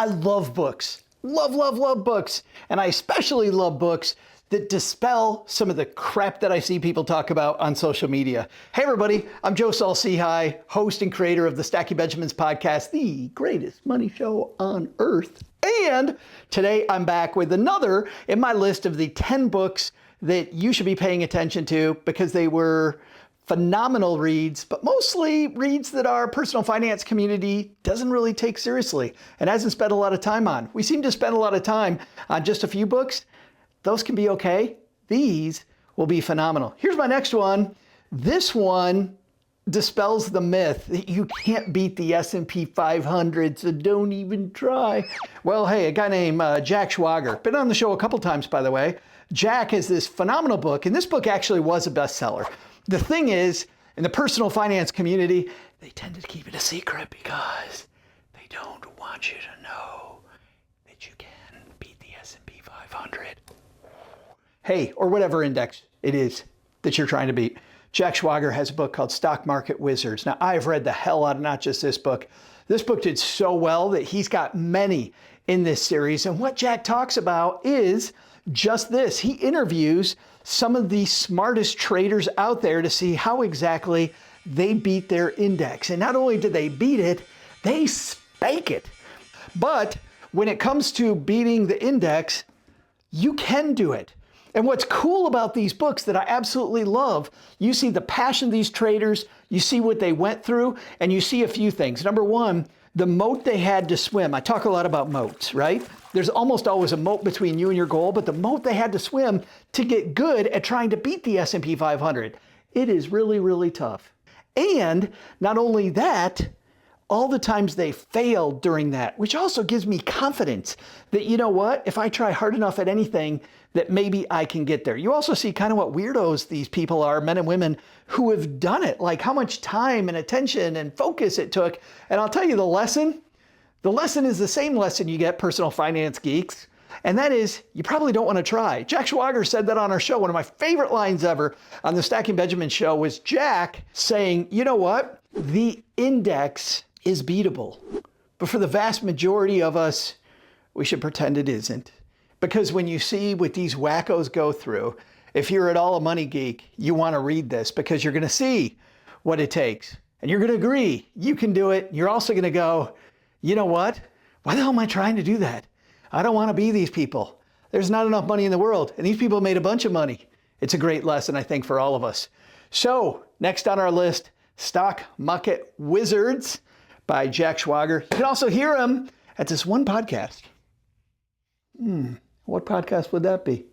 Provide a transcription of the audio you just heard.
I love books. Love, love, love books. And I especially love books that dispel some of the crap that I see people talk about on social media. Hey everybody, I'm Joe Saul-Sehy, host and creator of the Stacking Benjamins podcast, the greatest money show on earth. And today I'm back with another in my list of the 10 books that you should be paying attention to because they were phenomenal reads, but mostly reads that our personal finance community doesn't really take seriously and hasn't spent a lot of time on. We seem to spend a lot of time on just a few books. Those can be okay. These will be phenomenal. Here's my next one. This one dispels the myth that you can't beat the S&P 500, so don't even try. Well, hey, a guy named Jack Schwager, been on the show a couple times, by the way. Jack has this phenomenal book, and this book actually was a bestseller. The thing is, in the personal finance community, they tend to keep it a secret because they don't want you to know that you can beat the S&P 500. Hey, or whatever index it is that you're trying to beat. Jack Schwager has a book called Stock Market Wizards. Now, I've read the hell out of not just this book. This book did so well that he's got many in this series. And what Jack talks about is just this. He interviews some of the smartest traders out there to see how exactly they beat their index. And not only did they beat it, they spank it. But when it comes to beating the index, you can do it. And what's cool about these books that I absolutely love, you see the passion of these traders, you see what they went through, and you see a few things. Number one, the moat they had to swim. I talk a lot about moats, right? There's almost always a moat between you and your goal, but the moat they had to swim to get good at trying to beat the S&P 500. It is really, really tough. And not only that, all the times they failed during that, which also gives me confidence that, you know what, if I try hard enough at anything, that maybe I can get there. You also see kind of what weirdos these people are, men and women who have done it, like how much time and attention and focus it took. And I'll tell you the lesson is the same lesson you get, personal finance geeks. And that is, you probably don't want to try. Jack Schwager said that on our show. One of my favorite lines ever on the Stacking Benjamins show was Jack saying, you know what? The index is beatable. But for the vast majority of us, we should pretend it isn't. Because when you see what these wackos go through, if you're at all a money geek, you want to read this because you're going to see what it takes. And you're going to agree you can do it. You're also going to go, you know what? Why the hell am I trying to do that? I don't want to be these people. There's not enough money in the world. And these people made a bunch of money. It's a great lesson, I think, for all of us. So next on our list, Stock Market Wizards by Jack Schwager. You can also hear him at this one podcast. What podcast would that be?